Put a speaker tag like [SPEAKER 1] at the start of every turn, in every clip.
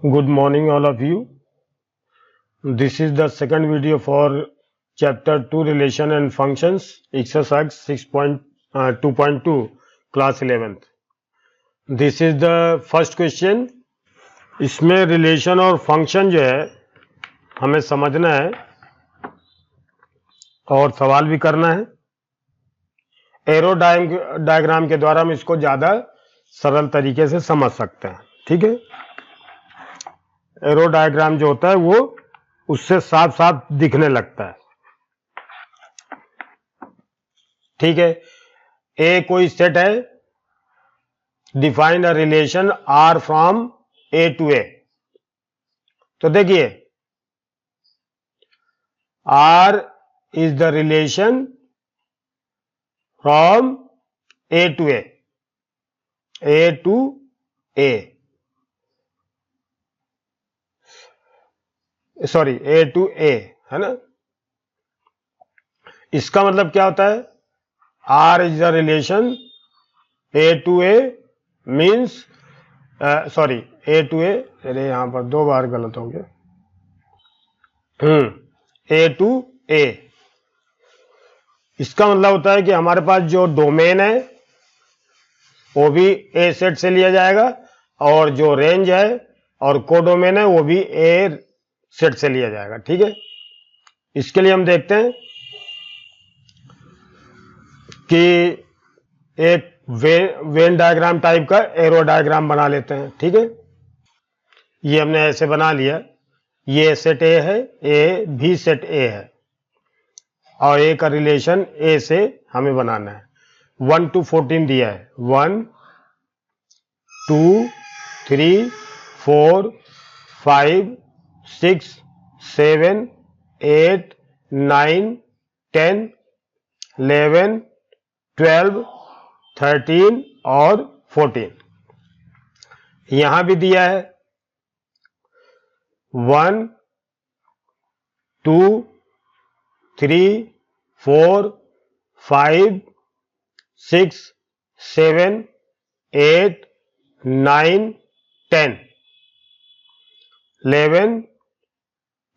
[SPEAKER 1] Good morning, all of you. This is the second video for chapter 2 Relation and Functions, exercise 6.2.2, class 11th. This is the first question. इसमें relation और function जो है हमें समझना है और सवाल भी करना है. एरो डायग्राम के द्वारा हम इसको ज्यादा सरल तरीके से समझ सकते हैं. ठीक है. एरो डायग्राम जो होता है वो उससे साफ साफ दिखने लगता है. ठीक है. ए कोई सेट है. Define a relation R from A to A. तो देखिए R is the relation from A to A. A to A, sorry A to A, है ना. इसका मतलब क्या होता है? R is the relation A to A means sorry A to A, अरे यहां पर दो बार गलत हो गया. ए टू ए, इसका मतलब होता है कि हमारे पास जो डोमेन है वो भी ए सेट से लिया जाएगा और जो रेंज है और कोडोमेन है वो भी ए सेट से लिया जाएगा. ठीक है. इसके लिए हम देखते हैं कि एक वेन डायग्राम टाइप का एरो डायग्राम बना लेते हैं. ठीक है. ये हमने ऐसे बना लिया. ये सेट ए है, ए भी सेट ए है और ए का रिलेशन ए से हमें बनाना है. 1 to 14 दिया है. 1 2 3 4 5 6 7 8 9 10 11 12 13 और 14. यहां भी दिया है 1 2 3 4 5 6 7 8 9 10 11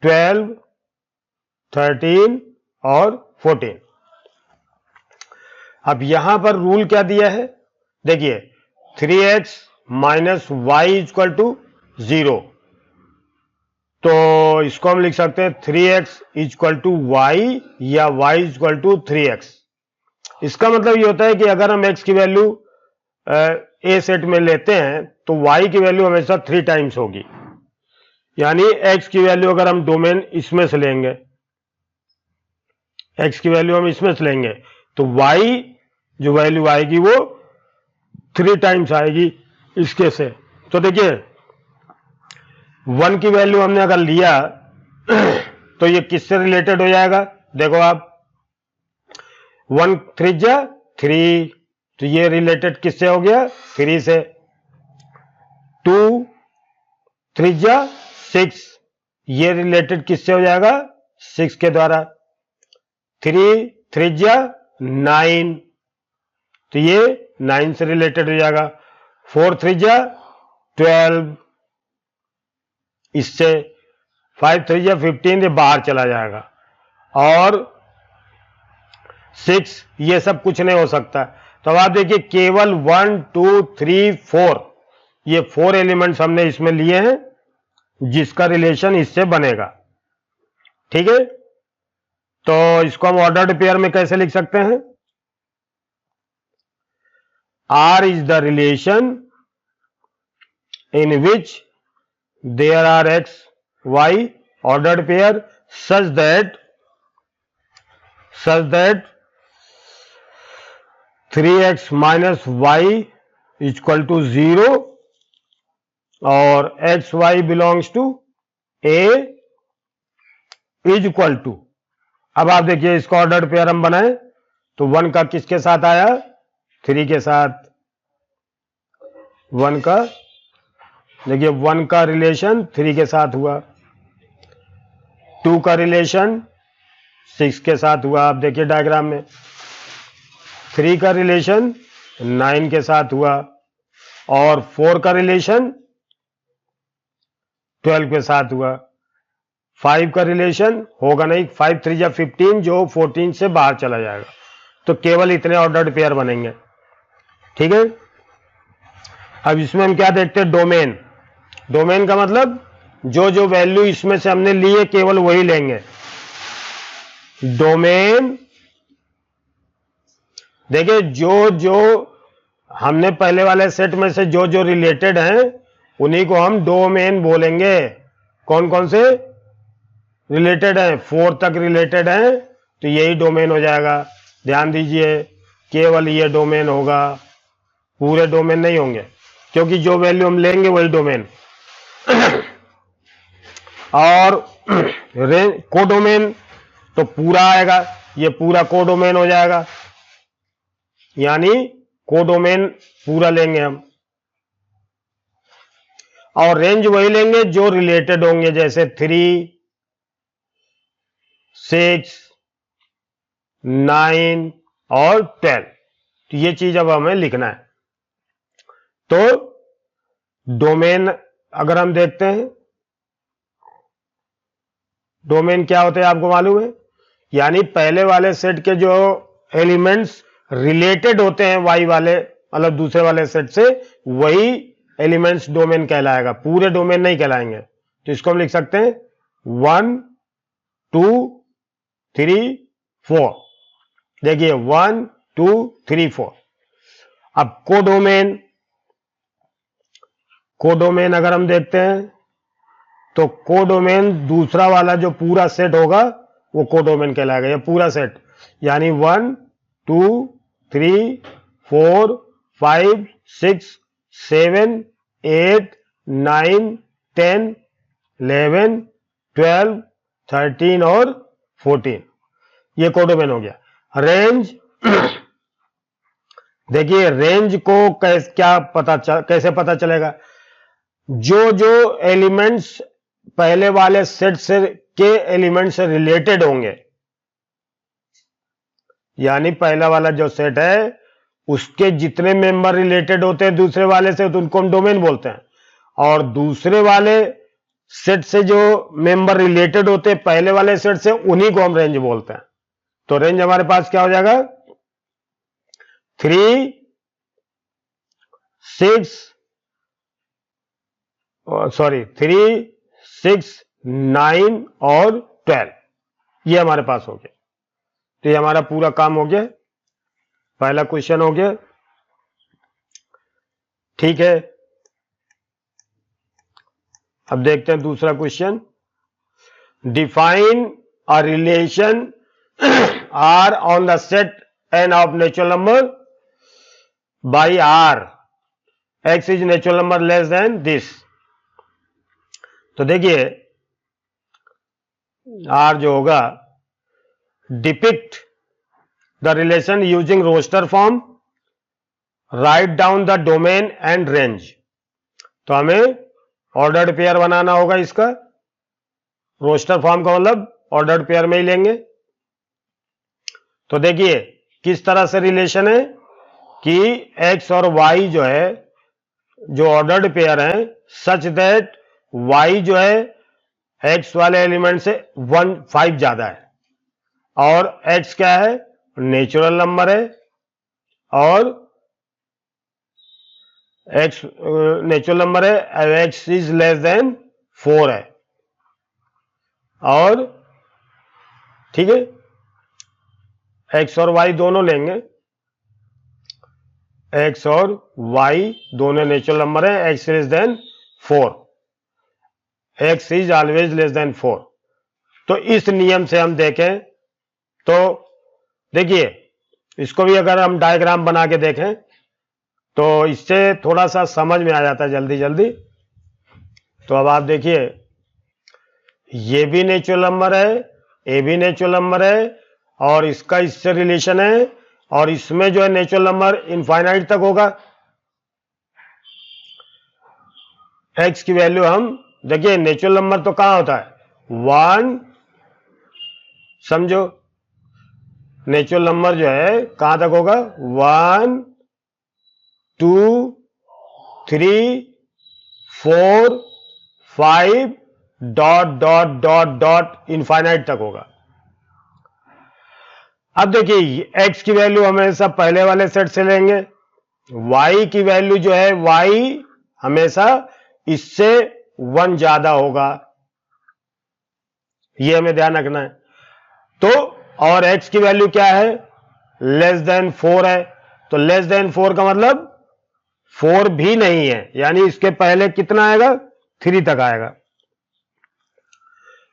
[SPEAKER 1] 12 13 और 14. अब यहां पर रूल क्या दिया है? देखिए 3x minus Y equal to 0. तो इसको हम लिख सकते हैं 3x इक्वल टू वाई या y इक्वल टू 3x. इसका मतलब ये होता है कि अगर हम x की वैल्यू ए सेट में लेते हैं तो y की वैल्यू हमेशा 3 टाइम्स होगी. यानी x की वैल्यू अगर हम डोमेन इसमें से लेंगे, x की वैल्यू हम इसमें से लेंगे तो y जो वैल्यू आएगी वो 3 टाइम्स आएगी इसके से. तो देखिए 1 की वैल्यू हमने अगर लिया तो ये किससे रिलेटेड हो जाएगा? देखो आप 1 3 जा 3, तो ये रिलेटेड किससे हो गया? 3 से. 2 3 जा 6, ये रिलेटेड किससे हो जाएगा? 6 के द्वारा. 3 3 जा 9, तो ये 9 से रिलेटेड हो जाएगा. 4 3 जा 12, इससे 5 3 जा 15, ये बाहर चला जाएगा. और 6, ये सब कुछ नहीं हो सकता. तो अब आप देखिए केवल 1 2 3 4, ये 4 एलिमेंट्स हमने इसमें लिए हैं जिसका रिलेशन इससे बनेगा. ठीक है. तो इसको हम ऑर्डर्ड पेयर में कैसे लिख सकते हैं? R is the relation in which there are x, y ordered pair such that 3x minus y equal to 0 और x y belongs to a is equal to. अब आप देखिए इसका ऑर्डर्ड पेयर हम बनाए तो 1 का किसके साथ आया? 3 के साथ. 1 का देखिए 1 का रिलेशन 3 के साथ हुआ. 2 का रिलेशन 6 के साथ हुआ. आप देखिए डायग्राम में 3 का रिलेशन 9 के साथ हुआ और 4 का रिलेशन 12 के साथ हुआ। 5 का रिलेशन होगा नहीं, 5 3 या 15 जो 14 से बाहर चला जाएगा, तो केवल इतने ऑर्डर्ड पेयर बनेंगे। ठीक है, अब इसमें हम क्या देखते हैं, डोमेन। डोमेन का मतलब जो जो वैल्यू इसमें से हमने ली है केवल वही लेंगे। डोमेन देखिए, जो जो हमने पहले वाले सेट में से जो जो रिलेटेड हैं उन्हीं को हम डोमेन बोलेंगे। कौन कौन से रिलेटेड हैं, 4 तक रिलेटेड हैं, तो यही डोमेन हो जाएगा। ध्यान दीजिए, केवल ये डोमेन होगा, पूरे डोमेन नहीं होंगे, क्योंकि जो वैल्यू हम लेंगे वही डोमेन। और कोडोमेन तो पूरा आएगा, ये पूरा कोडोमेन हो जाएगा, यानी कोडोमेन पूरा लेंगे हम। और रेंज वही लेंगे जो रिलेटेड होंगे, जैसे 3, 6, 9 और 12। तो ये चीज अब हमें लिखना है। तो डोमेन अगर हम देखते हैं, डोमेन क्या होते हैं आपको मालूम है, यानी पहले वाले सेट के जो एलिमेंट्स रिलेटेड होते हैं वाई वाले, मतलब दूसरे वाले सेट से, वही एलिमेंट्स डोमेन कहलाएगा, पूरे डोमेन नहीं कहलाएंगे। तो इसको हम लिख सकते हैं 1 2 3 4। देखिए 1 2 3 4। अब कोडोमेन, कोडोमेन अगर हम देखते हैं तो कोडोमेन दूसरा वाला जो पूरा सेट होगा वो कोडोमेन कहलाएगा, ये पूरा सेट, यानी 1 2 3 4 5 6 7 8 9 10 11 12 13 और 14, ये कोडोमेन हो गया। रेंज देखिए, रेंज को कैसे पता चलेगा, जो जो एलिमेंट्स पहले वाले सेट से के एलिमेंट से रिलेटेड होंगे, यानी पहला वाला जो सेट है उसके जितने मेंबर रिलेटेड होते हैं दूसरे वाले से, तो उनको हम डोमेन बोलते हैं। और दूसरे वाले सेट से जो मेंबर रिलेटेड होते हैं पहले वाले सेट से, उन्हीं को हम रेंज बोलते हैं। तो रेंज हमारे पास क्या हो जाएगा, 3 6 9 और 12, ये हमारे पास हो गया। तो ये हमारा पूरा काम हो गया, पहला क्वेश्चन हो गया। ठीक है, अब देखते हैं दूसरा question. Define a relation R on the set N of natural number by R, x is natural number less than this. तो देखिए आर जो होगा, depict the relation using roster form, write down the domain and range. तो हमें ordered pair बनाना होगा इसका, roster form का मतलब ऑर्डर्ड पेयर में ही लेंगे। तो देखिए किस तरह से रिलेशन है कि x और y जो है, जो ऑर्डर्ड पेयर हैं, सच दैट y जो है x वाले एलिमेंट से 5 ज्यादा है, और x क्या है, नेचुरल नंबर है, और x नेचुरल नंबर है, x इज लेस देन 4 है। और ठीक है, x और y दोनों लेंगे, x और y दोनों नेचुरल नंबर है, x less than 4, x is always less than 4। तो इस नियम से हम देखें तो देखिए, इसको भी अगर हम डायग्राम बना के देखें तो इससे थोड़ा सा समझ में आ जाता है जल्दी जल्दी। तो अब आप देखिए, ये भी नेचुरल नंबर है, ये भी नेचुरल नंबर है, और इसका इससे रिलेशन है, और इसमें जो है नेचुरल नंबर इनफाइनाइट तक होगा। x की वैल्यू हम देखिए, नेचुरल नंबर तो कहां होता है, 1, समझो नेचुरल नंबर जो है कहां तक होगा, 1 2 3 4 5 dot dot dot dot infinite तक होगा। अब देखिए x की वैल्यू हमेशा पहले वाले सेट से लेंगे, y की वैल्यू जो है y हमेशा इससे 1 ज्यादा होगा, ये हमें ध्यान रखना है। तो और x की वैल्यू क्या है, लेस देन 4 है, तो लेस देन 4 का मतलब 4 भी नहीं है, यानी इसके पहले कितना आएगा, 3 तक आएगा।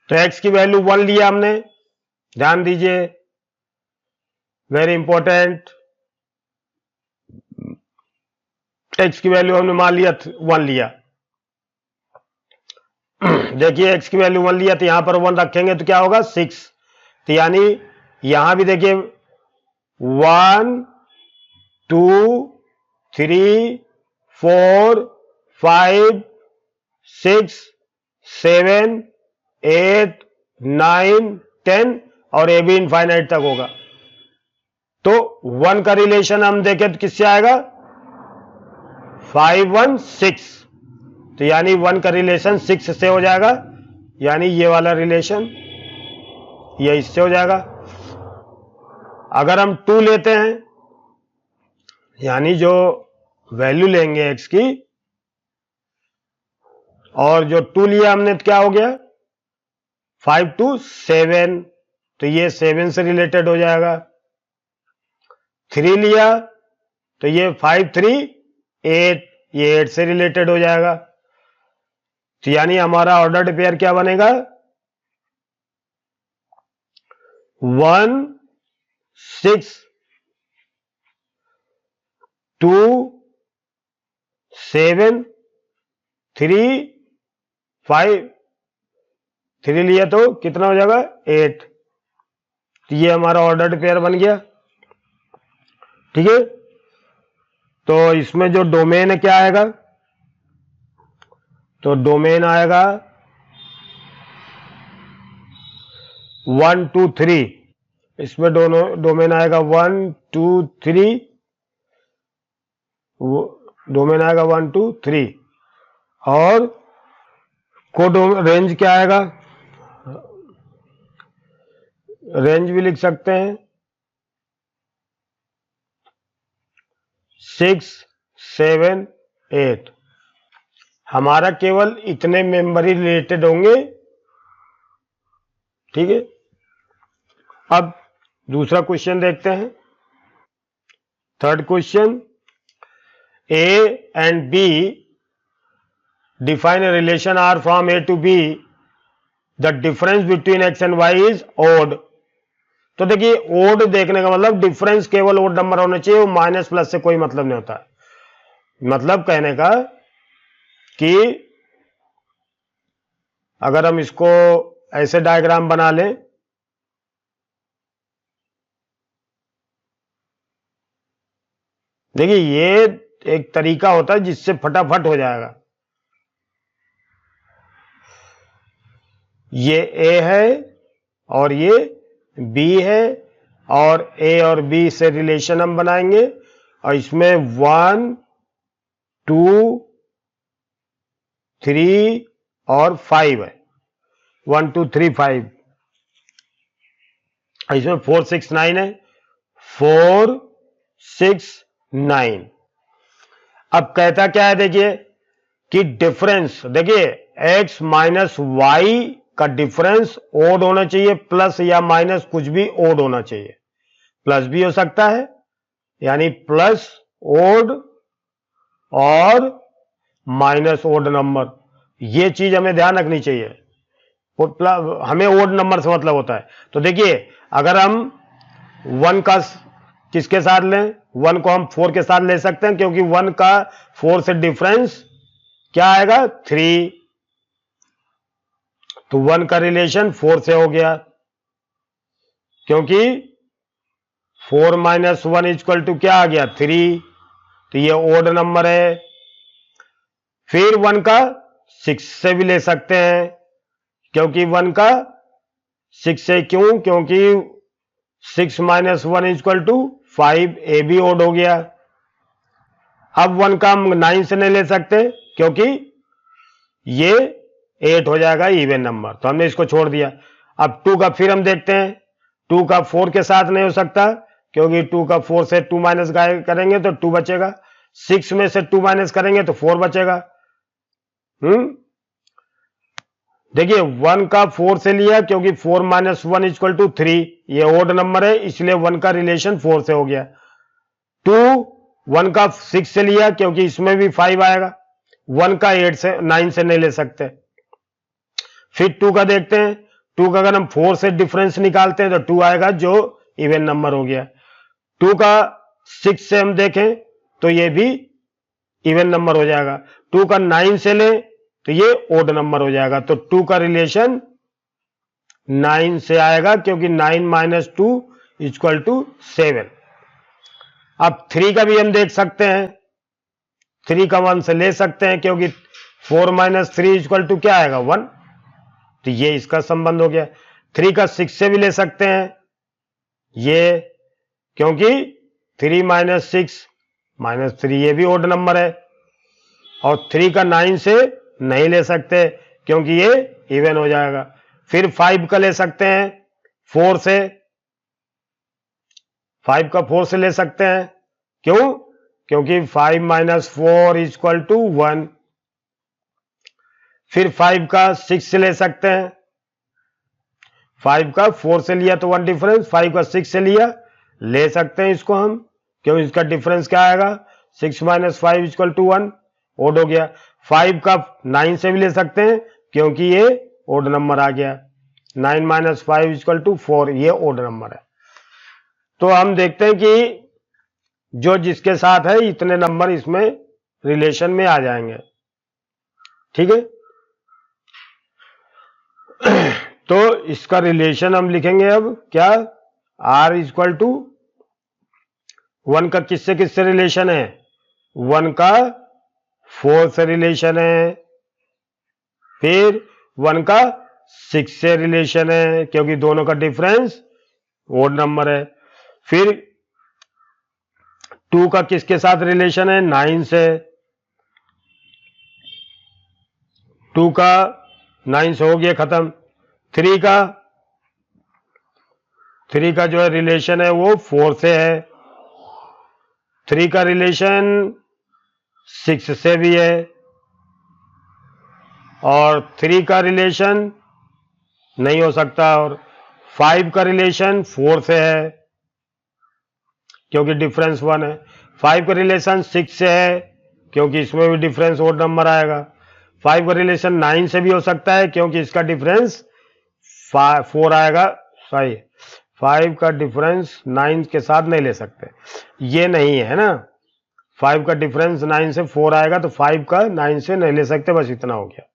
[SPEAKER 1] तो x की वैल्यू 1 लिया हमने, ध्यान दीजिए, वेरी इंपॉर्टेंट। x की वैल्यू हमने मान लिया 1 लिया। देखिए x की वैल्यू 1 लिया तो यहां पर 1 रखेंगे तो क्या होगा, 6। तो यानी यहां भी देखिए 1 2 3 4 5 6 7 8 9 10 और ए भी इनफाइनाइट तक होगा। तो 1 का रिलेशन हम देखें तो किससे आएगा, 5 1 6। तो यानी 1 का रिलेशन 6 से हो जाएगा, यानी ये वाला रिलेशन ये इससे हो जाएगा। अगर हम 2 लेते हैं, यानी जो वैल्यू लेंगे x की, और जो 2 लिया हमने तो क्या हो गया, 5 2 7, तो ये 7 से रिलेटेड हो जाएगा। 3 लिया तो ये 5 3 8, ये 8 से रिलेटेड हो जाएगा। तो यानी हमारा ऑर्डर्ड पेयर क्या बनेगा, 1 6 2 7 3 5। 3 लिया तो कितना हो जाएगा, 8। तो ये हमारा ऑर्डर्ड पेयर बन गया, ठीक है। तो इसमें जो डोमेन है क्या आएगा, तो डोमेन आएगा 1 2 3। इसमें दोनों डोमेन आएगा 1 2 3, डोमेन आएगा 1 2 3। और कोड रेंज क्या आएगा, रेंज भी लिख सकते हैं 6 7 8। हमारा केवल इतने मेंबर ही रिलेटेड होंगे, ठीक है। अब दूसरा क्वेश्चन देखते हैं, third question. A and B define a relation R from A to B. The difference between X and Y is odd. तो देखिए ओड देखने का मतलब डिफरेंस केवल ओड नंबर होना चाहिए, वो माइनस प्लस से कोई मतलब नहीं होता। मतलब कहने का कि अगर हम इसको ऐसे डायग्राम बना लें, देखिए ये एक तरीका होता है जिससे फटाफट हो जाएगा। ये A है और ये B है, और A और B से रिलेशन हम बनाएंगे, और इसमें 1 2 3 और 5 है, 1 2 3 5। इसमें 4 6 9 है, 4 6 9। अब कहता क्या है, देखिए कि डिफरेंस, देखिए x माइनस वाई का डिफरेंस ओड होना चाहिए, प्लस या माइनस कुछ भी ओड होना चाहिए। प्लस भी हो सकता है, यानी प्लस ओड और माइनस ओड नंबर, ये चीज हमें ध्यान रखनी चाहिए। हमें ओड नंबर से मतलब होता है। तो देखिए अगर हम 1 का किसके साथ लें, 1 को हम 4 के साथ ले सकते हैं, क्योंकि 1 का 4 से डिफरेंस क्या आएगा, 3। तो 1 का रिलेशन 4 से हो गया, क्योंकि 4 माइनस 1 इक्वल टू क्या आ गया, 3। तो ये ओड नंबर है। फिर 1 का 6 से भी ले सकते हैं, क्योंकि 1 का 6 से, क्यों, क्योंकि 6 माइनस 1 इक्वल टू 5, ए भी ओड हो गया। अब 1 का हम 9 से नहीं ले सकते, क्योंकि ये 8 हो जाएगा इवन नंबर, तो हमने इसको छोड़ दिया। अब 2 का फिर हम देखते हैं, 2 का 4 के साथ नहीं हो सकता, क्योंकि 2 का 4 से 2 माइनस करेंगे तो 2 बचेगा, 6 में से 2 माइनस करेंगे तो 4 बचेगा। देखिए 1 का 4 से लिया, क्योंकि 4 माइनस 1 इक्वल टू 3, ये ओड नंबर है, इसलिए 1 का रिलेशन 4 से हो गया। 2 1 का 6 से लिया, क्योंकि इसमें भी 5 आएगा, 1 का 8 से 9 से नहीं ले सकते। फिर 2 का देखते हैं, 2 का अगर हम 4 से डिफरेंस निकालते हैं तो 2 आएगा, जो इवन नंबर हो गया। 2 का 6 से हम देखें तो ये भी इवन नंबर हो जाएगा। 2 का 9 से ले तो ये ओड नंबर हो जाएगा। तो 2 का रिलेशन 9 से आएगा, क्योंकि 9 माइनस 2 इक्वल टू 7। अब 3 का भी हम देख सकते हैं, 3 का 1 से ले सकते हैं, क्योंकि 4 माइनस 3 इक्वल टू क्या आएगा 1, तो ये इसका संबंध हो गया। 3 का 6 से भी ले सकते हैं ये, क्योंकि 3 माइनस 6 माइनस 3 ये भी ओड नंबर है। और 3 का 9 से नहीं ले सकते, क्योंकि ये इवन हो जाएगा। फिर 5 का ले सकते हैं 4 से, 5 का 4 से ले सकते हैं, क्यों? क्योंकि 5 माइनस 4 इक्वल टू 1। फिर 5 का 6 से ले सकते हैं, 5 का 4 से लिया तो 1 डिफरेंस, 5 का 6 से लिया, ले सकते हैं इसको हम, क्यों? इसका डिफरेंस क्या आएगा, 6 माइनस 5 इक्वल टू 1, ओड हो गया। 5 का 9 से भी ले सकते हैं, क्योंकि ये ओड नंबर आ गया। 9 माइनस 5 इक्वल टू 4, ये ओड नंबर है। तो हम देखते हैं कि जो जिसके साथ है इतने नंबर इसमें रिलेशन में आ जाएंगे, ठीक है। तो इसका रिलेशन हम लिखेंगे अब क्या, r इक्वल टू 1 का किससे किससे रिलेशन है, 1 का 4 से रिलेशन है, फिर 1 का 6 से रिलेशन है, क्योंकि दोनों का डिफरेंस ओड नंबर है। फिर 2 का किसके साथ रिलेशन है, 9 से, 2 का 9 से हो गया खत्म। 3 का जो है रिलेशन है वो 4 से है, 3 का रिलेशन 6 से भी है, और 3 का रिलेशन नहीं हो सकता, और 5 का रिलेशन 4 से है, क्योंकि डिफरेंस 1 है। 5 का रिलेशन 6 से है, क्योंकि इसमें भी डिफरेंस ओड नंबर आएगा। 5 का रिलेशन 9 से भी हो सकता है, क्योंकि इसका डिफरेंस 4 आएगा, सॉरी 5 का डिफरेंस 9 के साथ नहीं ले सकते, ये नहीं है ना। 5 का डिफरेंस 9 से 4 आएगा, तो 5 का 9 से नहीं ले सकते, बस इतना हो गया।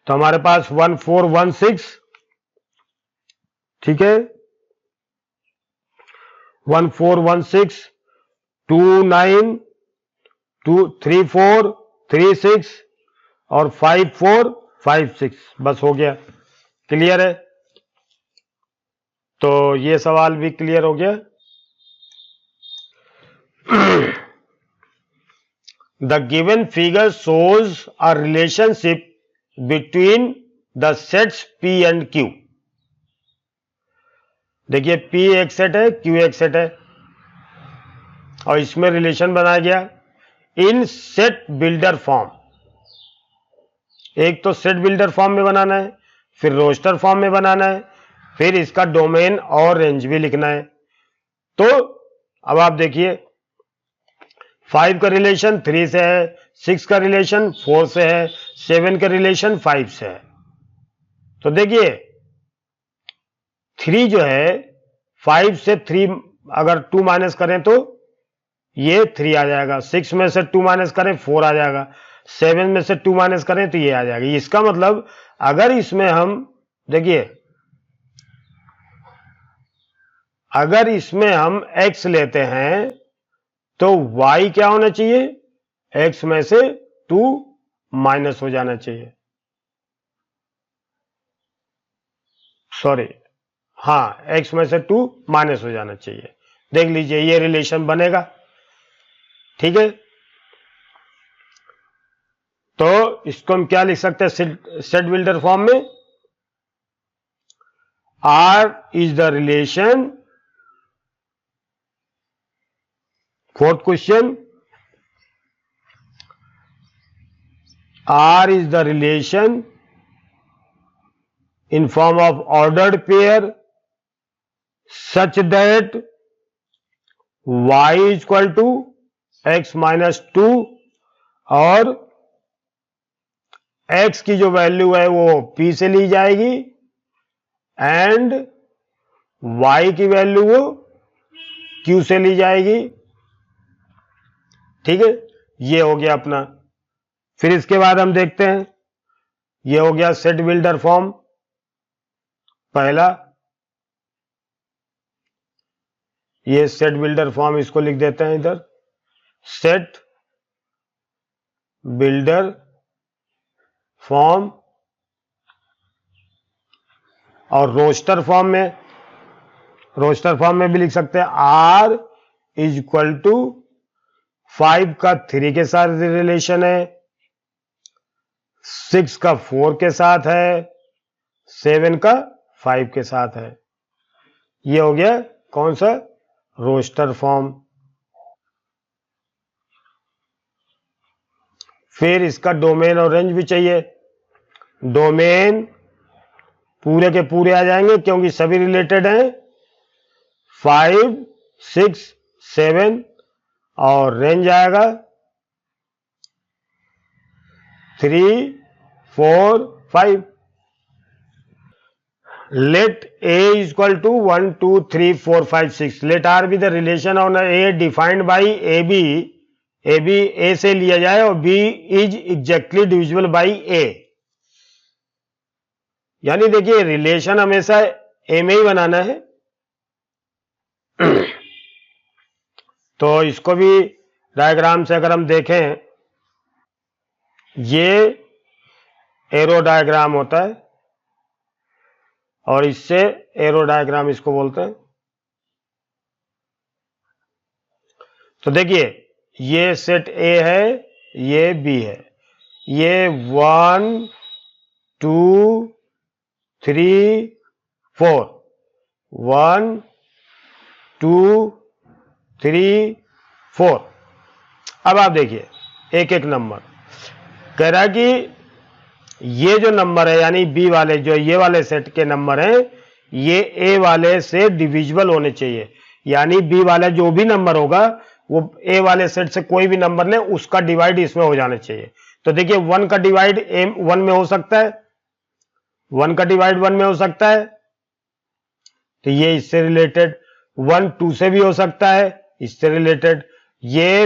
[SPEAKER 1] तो हमारे पास 1 4 1 6, ठीक है, 1 4 1 6 2 9 2 3 4 3 6 और 5 4 5 6, बस हो गया, क्लियर है। तो ये सवाल भी क्लियर हो गया। The given figure shows a relationship between the sets P and Q। देखिए P एक सेट है, Q एक सेट है, और इसमें रिलेशन बनाया गया इन सेट बिल्डर फॉर्म। एक तो सेट बिल्डर फॉर्म में बनाना है, फिर रोस्टर फॉर्म में बनाना है, फिर इसका डोमेन और रेंज भी लिखना है। तो अब आप देखिए 5 का रिलेशन 3 से है, 6 का रिलेशन 4 से है, 7 का रिलेशन 5 से है। तो देखिए 3 जो है 5 से 3 अगर 2 माइनस करें तो ये 3 आ जाएगा, 6 में से 2 माइनस करें 4 आ जाएगा, 7 में से 2 माइनस करें तो ये आ जाएगा। इसका मतलब अगर इसमें हम देखिए, अगर इसमें हम x लेते हैं तो y क्या होना चाहिए, x में से 2 माइनस हो जाना चाहिए, सॉरी हाँ, x में से 2 माइनस हो जाना चाहिए। देख लीजिए ये रिलेशन बनेगा, ठीक है। तो इसको हम क्या लिख सकते हैं सेट बिल्डर फॉर्म में? R is the relation, fourth question, R is the relation in form of ordered pair such that y is equal to x minus 2 और x की जो वैल्यू है वो p से ली जाएगी एंड y की value वो q से ली जाएगी। ठीक है, ये हो गया अपना। फिर इसके बाद हम देखते हैं, ये हो गया सेट बिल्डर फॉर्म पहला। ये सेट बिल्डर फॉर्म, इसको लिख देते हैं इधर, सेट बिल्डर फॉर्म। और रोस्टर फॉर्म में भी लिख सकते हैं R इज इक्वल टू 5 का 3 के साथ रिलेशन है, 6 का 4 के साथ है, 7 का 5 के साथ है। ये हो गया कौन सा? Roster form. फिर इसका डोमेन और रेंज भी चाहिए। डोमेन पूरे के पूरे आ जाएंगे क्योंकि सभी रिलेटेड हैं, 5, 6, 7 और रेंज आएगा 3, 4, 5। Let A is equal to 1, 2, 3, 4, 5, 6. Let R be the relation on A defined by AB. AB A से लिया जाए और B is exactly divisible by A। यानी देखिए रिलेशन हमेशा A में ही बनाना है। तो इसको भी डायग्राम से अगर हम देखें, ये एरो डायग्राम होता है और इससे एरो डायग्राम इसको बोलते हैं। तो देखिए ये सेट A है, ये B है, ये 1, 2, 3, 4, 1, 2, 3, 4। अब आप देखिए एक एक नंबर कह रहा है कि ये जो नंबर है यानी बी वाले, जो ये वाले सेट के नंबर हैं, ये ए वाले से डिविजिबल होने चाहिए। यानी बी वाला जो भी नंबर होगा वो ए वाले सेट से कोई भी नंबर ले, उसका डिवाइड इसमें हो जाना चाहिए। तो देखिए 1 का डिवाइड 1 में हो सकता है, 1 का डिवाइड 1 में हो सकता है, तो ये इससे रिलेटेड। 1 2 से भी हो सकता है, इससे रिलेटेड। ये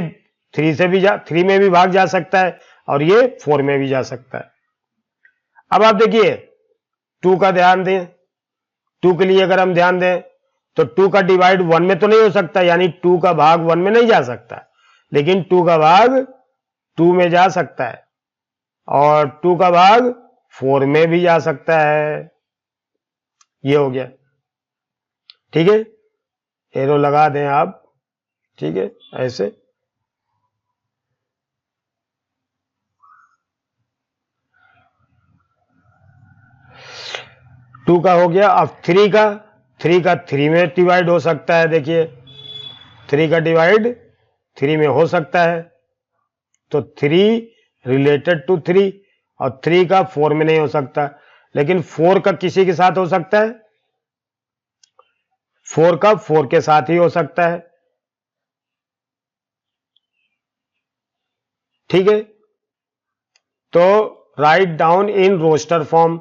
[SPEAKER 1] 3 में भी भाग जा सकता है और ये 4 में भी जा सकता है। अब आप देखिए 2 का ध्यान दें, 2 के लिए अगर हम ध्यान दें तो 2 का डिवाइड 1 में तो नहीं हो सकता, यानी 2 का भाग 1 में नहीं जा सकता, लेकिन 2 का भाग 2 में जा सकता है और 2 का भाग 4 में भी जा सकता है। ये हो गया। ठीक है, एरो लगा दें आप। ठीक है, ऐसे। टू का हो गया। अब 3 का 3 में डिवाइड हो सकता है। देखिए 3 का डिवाइड 3 में हो सकता है, तो 3 रिलेटेड टू 3, और 3 का 4 में नहीं हो सकता, लेकिन 4 का किसी के साथ हो सकता है, 4 का 4 के साथ ही हो सकता है। ठीक है, तो write down in roster form.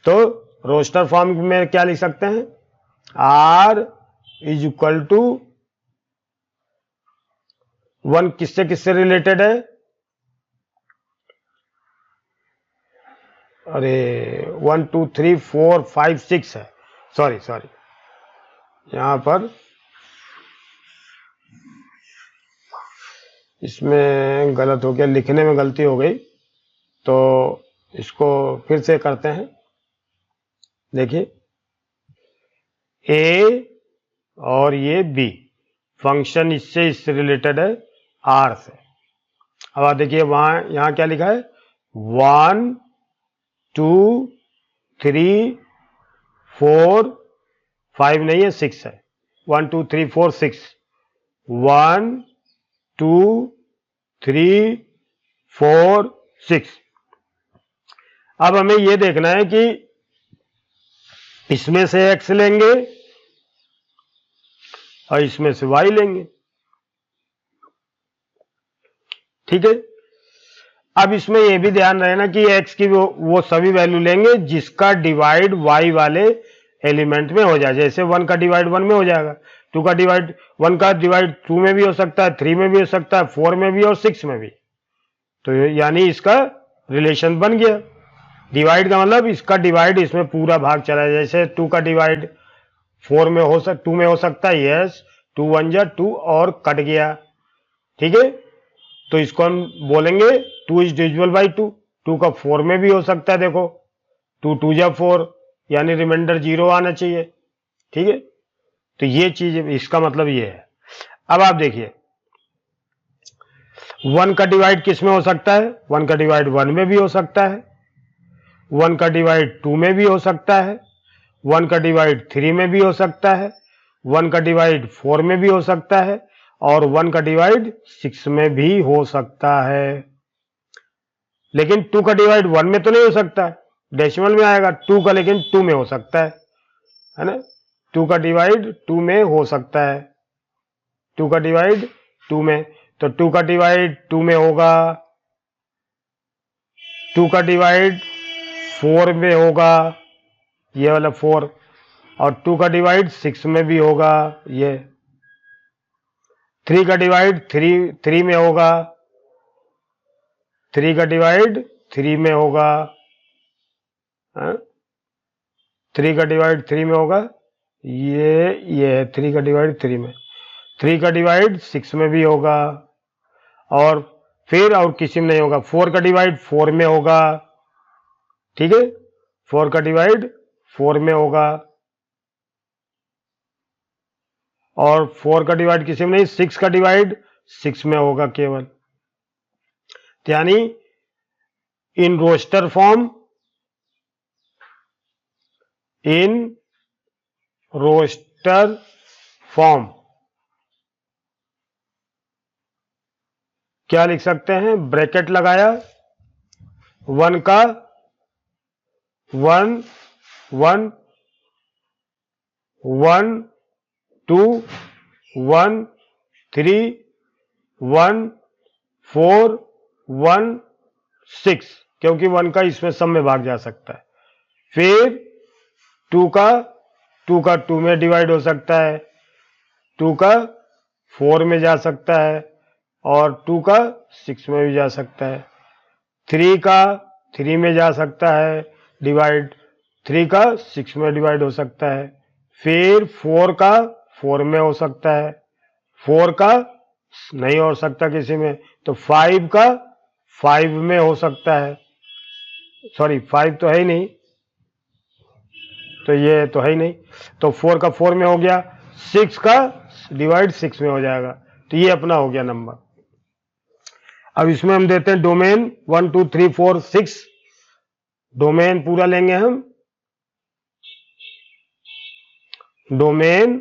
[SPEAKER 1] तो रोस्टर फॉर्म में क्या लिख सकते हैं? R इज इक्वल टू 1 किससे किससे रिलेटेड है? अरे 1 2 3 4 5 6 है। सॉरी यहां पर इसमें गलत हो गया, लिखने में गलती हो गई, तो इसको फिर से करते हैं। देखिए A और ये B, फंक्शन इससे रिलेटेड है R से, अब आप देखिए वहां यहां क्या लिखा है 1 2 3 4 5 नहीं है 6 है 1 2 3 4 6 1 2 3 4 6। अब हमें यह देखना है कि इसमें से x लेंगे और इसमें से y लेंगे, ठीक है। अब इसमें यह भी ध्यान रखना कि x की वो सभी वैल्यू लेंगे जिसका डिवाइड y वाले एलिमेंट में हो जाए। जैसे 1 का डिवाइड 1 में हो जाएगा, 2 का डिवाइड 1 का डिवाइड 2 में भी हो सकता है, 3 में भी हो सकता है, 4 में भी और 6 में भी। तो यानी इसका रिलेशन बन गया। डिवाइड का मतलब इसका डिवाइड इसमें पूरा भाग चला जाए। जैसे 2 का डिवाइड 4 में हो 2 में हो सकता है, यस 2 1 जा 2 और कट गया, ठीक है। तो इसको हम बोलेंगे 2 इज डिविजिबल बाई 2। 2 का 4 में भी हो सकता है, देखो 2 2 जा 4 यानी रिमाइंडर 0 आना चाहिए, ठीक है। तो ये चीज इसका मतलब ये है। अब आप देखिए 1 का डिवाइड किस में हो सकता है, 1 का डिवाइड 1 में भी हो सकता है, 1 का डिवाइड 2 में भी हो सकता है, 1 का डिवाइड 3 में भी हो सकता है, 1 का डिवाइड 4 में भी हो सकता है और 1 का डिवाइड 6 में भी हो सकता है। लेकिन 2 का डिवाइड 1 में तो नहीं हो सकता, डेसिमल में आएगा 2 का, लेकिन 2 में हो सकता है ना। 2 का डिवाइड 2 में हो सकता है, 2 का डिवाइड 2 में, तो 2 का डिवाइड 2 में होगा, 2 का डिवाइड 4 में होगा, ये वाला 4, और 2 का डिवाइड 6 में भी होगा, ये 3 का डिवाइड 3 में होगा, 3 का डिवाइड 3 में होगा, 3 का डिवाइड 3 में होगा, ये 3 का डिवाइड 3 में, 3 का डिवाइड 6 में भी होगा, और फिर और किसी में नहीं होगा। 4 का डिवाइड 4 में होगा, ठीक है, 4 का डिवाइड 4 में होगा, और 4 का डिवाइड किसी में नहीं, 6 का डिवाइड 6 में होगा केवल। यानी in roster form, in roster form क्या लिख सकते हैं, ब्रैकेट लगाया 1 का 1 1 1 2 1 3 1 4 1 6, क्योंकि 1 का इसमें सब में भाग जा सकता है। फिर 2 का 2 में डिवाइड हो सकता है, 2 का 4 में जा सकता है, और 2 का 6 में भी जा सकता है, 3 का 3 में जा सकता है डिवाइड, 3 का 6 में डिवाइड हो सकता है, फिर 4 का 4 में हो सकता है, 4 का नहीं हो सकता किसी में, तो 5 का 5 में हो सकता है, सॉरी 5 तो है ही नहीं, तो ये तो है ही नहीं, तो 4 का 4 में हो गया, 6 का डिवाइड 6 में हो जाएगा। तो ये अपना हो गया नंबर। अब इसमें हम देते हैं डोमेन 1 2 3 4 6, डोमेन पूरा लेंगे हम, डोमेन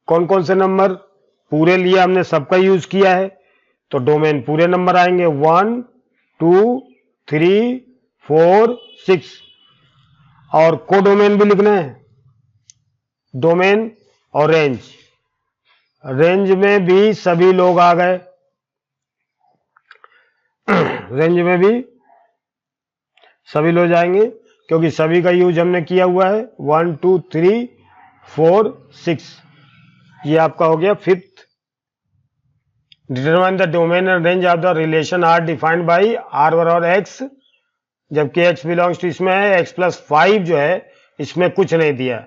[SPEAKER 1] कौन कौन से नंबर पूरे लिए हमने सबका यूज किया है, तो डोमेन पूरे नंबर आएंगे 1 2 3 4 6, और कोडोमेन भी लिखना है, डोमेन और रेंज, रेंज में भी सभी लोग आ गए, रेंज में भी सभी लोग जाएंगे क्योंकि सभी का यूज हमने किया हुआ है। 1 2 3 4 6, ये आपका हो गया fifth. Determine the domain and range of the relation R defined by R और एक्स, जबकि x बिलोंग्स टू इसमें है, x प्लस 5 जो है इसमें कुछ नहीं दिया,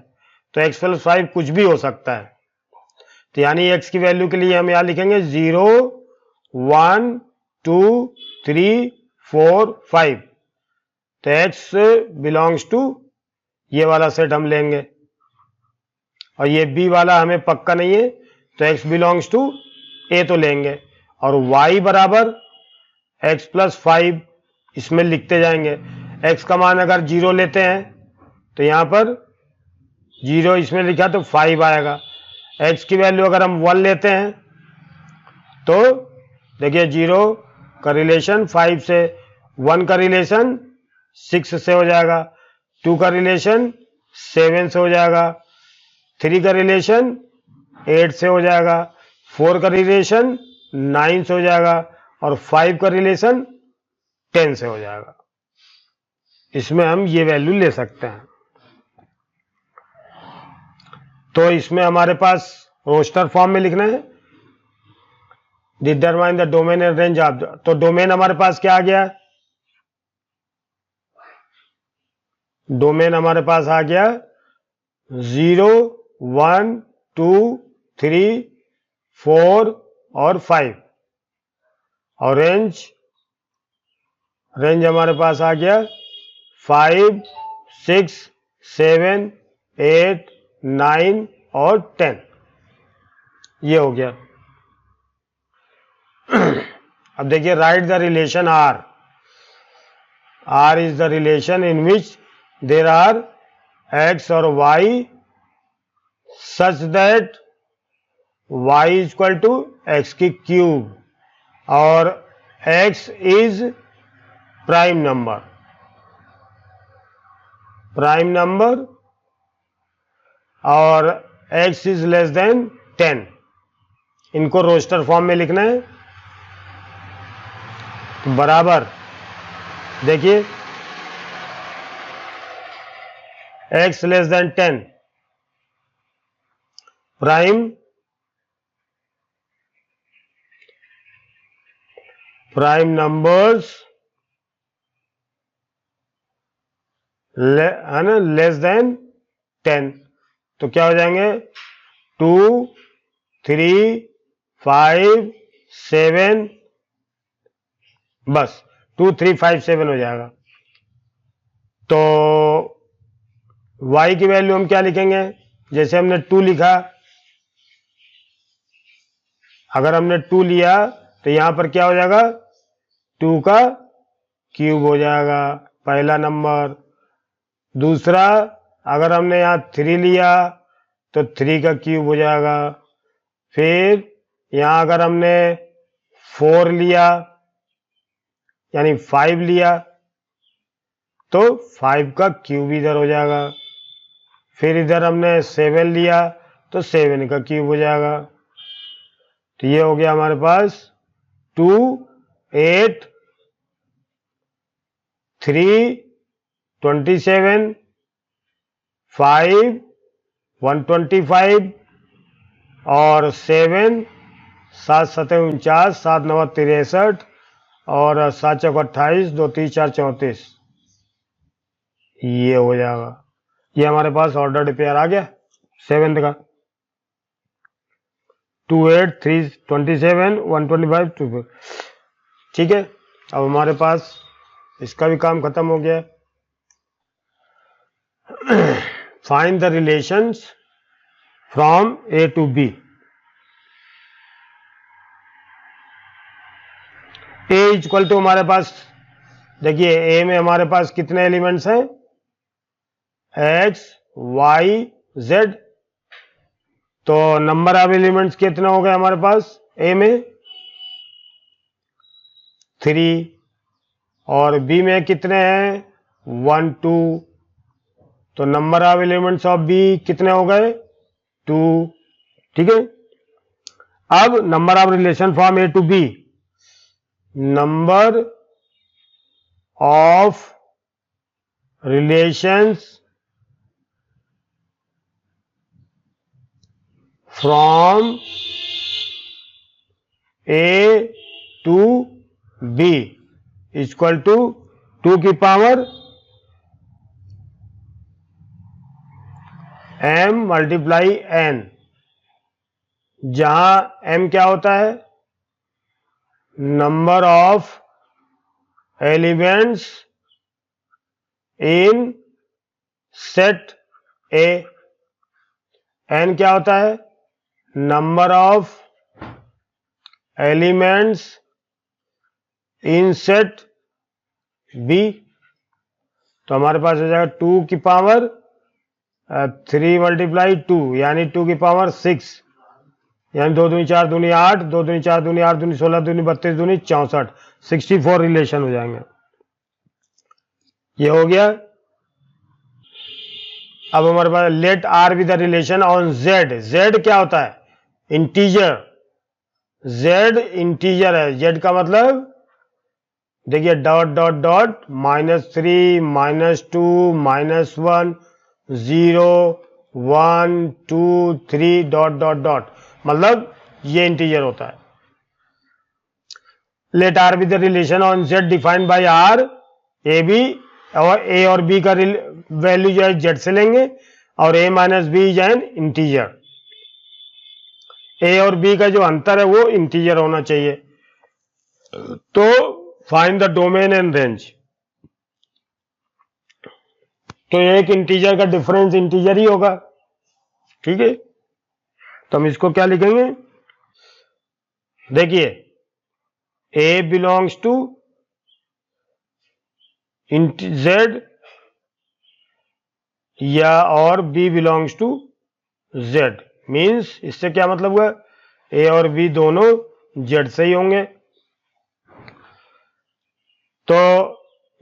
[SPEAKER 1] तो x प्लस 5 कुछ भी हो सकता है। तो यानी x की वैल्यू के लिए हम यहां लिखेंगे 0 1 2 3 4 5, तो x बिलोंग्स टू ये वाला सेट हम लेंगे, और ये b वाला हमें पक्का नहीं है, तो x बिलोंग्स टू ए तो लेंगे, और y बराबर x प्लस 5 इसमें लिखते जाएंगे। x का मान अगर 0 लेते हैं तो यहाँ पर 0 इसमें लिखा तो 5 आएगा। x की वैल्यू अगर हम 1 लेते हैं तो देखिए 0 का रिलेशन 5 से, 1 का रिलेशन 6 से हो जाएगा, 2 का रिलेशन 7 से हो जाएगा, 3 का रिलेशन 8 से हो जाएगा, 4 का रिलेशन 9 से हो जाएगा, और 5 का रिलेशन 10 से हो जाएगा। इसमें हम ये वैल्यू ले सकते हैं। तो इसमें हमारे पास रोस्टर फॉर्म में लिखना है, determine the domain and range of, तो डोमेन हमारे पास क्या आ गया, डोमेन हमारे पास आ गया 0 1 2 3 4 और 5, और रेंज हमारे पास आ गया 5 6 7 8 9 और 10, ये हो गया। अब देखिए write the relation R, R is the relation in which there are x और y such that y is equal to x की क्यूब, और x इज प्राइम नंबर, और x इज लेस देन 10। इनको रोस्टर फॉर्म में लिखना है। तो बराबर देखिए x less than 10, prime numbers है ना लेस देन 10, तो क्या हो जाएंगे 2 3 5 7, बस 2 3 5 7 हो जाएगा। तो y की वैल्यू हम क्या लिखेंगे, जैसे हमने 2 लिखा, अगर हमने 2 लिया तो यहां पर क्या हो जाएगा 2 का क्यूब हो जाएगा पहला नंबर। दूसरा अगर हमने यहां 3 लिया तो 3 का क्यूब हो जाएगा। फिर यहां अगर हमने 4 लिया यानी 5 लिया तो 5 का क्यूब इधर हो जाएगा। फिर इधर हमने 7 लिया तो 7 का क्यूब हो जाएगा। तो ये हो गया हमारे पास 2 8 3 27 5 125 और 7 7 7 49 7 9 63 और 7 4 28 2 3 4 34, ये हो जाएगा। ये हमारे पास ऑर्डर्ड पेयर आ गया 7 का 2 8 3 27 125 2। ठीक है, अब हमारे पास इसका भी काम खत्म हो गया। Find the relations from A to B. A equal to हमारे पास देखिए ए में हमारे पास कितने एलिमेंट्स हैं, एक्स वाई जेड। तो नंबर ऑफ एलिमेंट्स कितने हो गए हमारे पास ए में 3, और बी में कितने हैं 1 2। तो number of elements of B कितने हो गए 2। ठीक है, अब number of relation from A to B, number of relations from A to B equal to 2 की पावर m मल्टीप्लाई n, जहां m क्या होता है number of elements in set A, n क्या होता है number of elements in set B, तो हमारे पास हो जाएगा 2 की पावर 3 मल्टीप्लाई 2 यानी 2 की पावर 6 यानी 2 दूनी 4 दूनी 8, 2 दूनी 4 दूनी 8 दूनी 16 दूनी 32 दूनी 64, 64 रिलेशन हो जाएंगे। ये हो गया। अब हमारे पास let R with the relation on Z. Z क्या होता है? इंटीजर। जेड इंटीजर है। जेड का मतलब देखिए dot dot dot -3 -2 -1 0 1 2 3 dot dot dot, मतलब ये इंटीजर होता है। Let R with the relation on Z defined by R A B, और ए और बी का वैल्यू जो है जेड से लेंगे और a minus B is an integer. A और बी का जो अंतर है वो इंटीजर होना चाहिए। तो find the domain and range. तो एक इंटीजर का डिफरेंस इंटीजर ही होगा, ठीक है। तो हम इसको क्या लिखेंगे? देखिए a बिलोंग्स टू जेड या और b belongs to Z, means इससे क्या मतलब हुआ? a और b दोनों z से ही होंगे। तो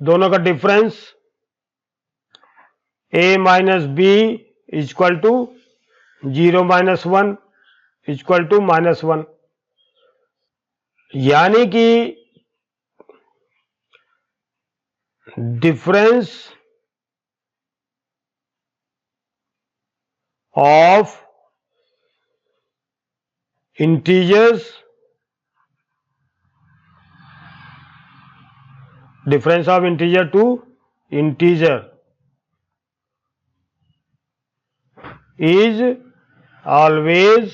[SPEAKER 1] दोनों का difference a minus B equal to 0 minus 1 equal to -1, यानी कि difference of integers, difference of integer to integer is always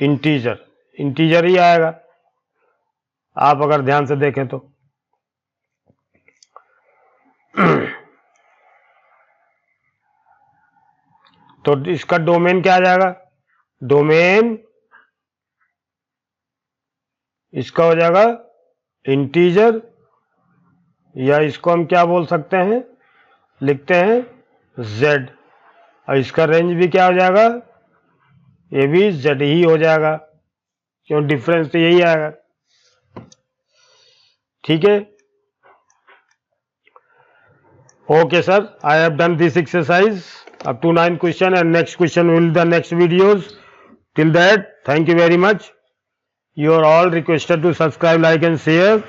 [SPEAKER 1] integer. Integer ही आएगा आप अगर ध्यान से देखें तो। तो इसका डोमेन क्या आ जाएगा? डोमेन इसका हो जाएगा इंटीजर, या इसको हम क्या बोल सकते हैं? लिखते हैं z, और इसका रेंज भी क्या हो जाएगा? ये भी z ही हो जाएगा, क्यों डिफरेंस तो यही आएगा, ठीक है। Okay sir, I have done this exercise up to 9 question, and next question will be the next videos. Till that, thank you very much. You are all requested to subscribe, like and share.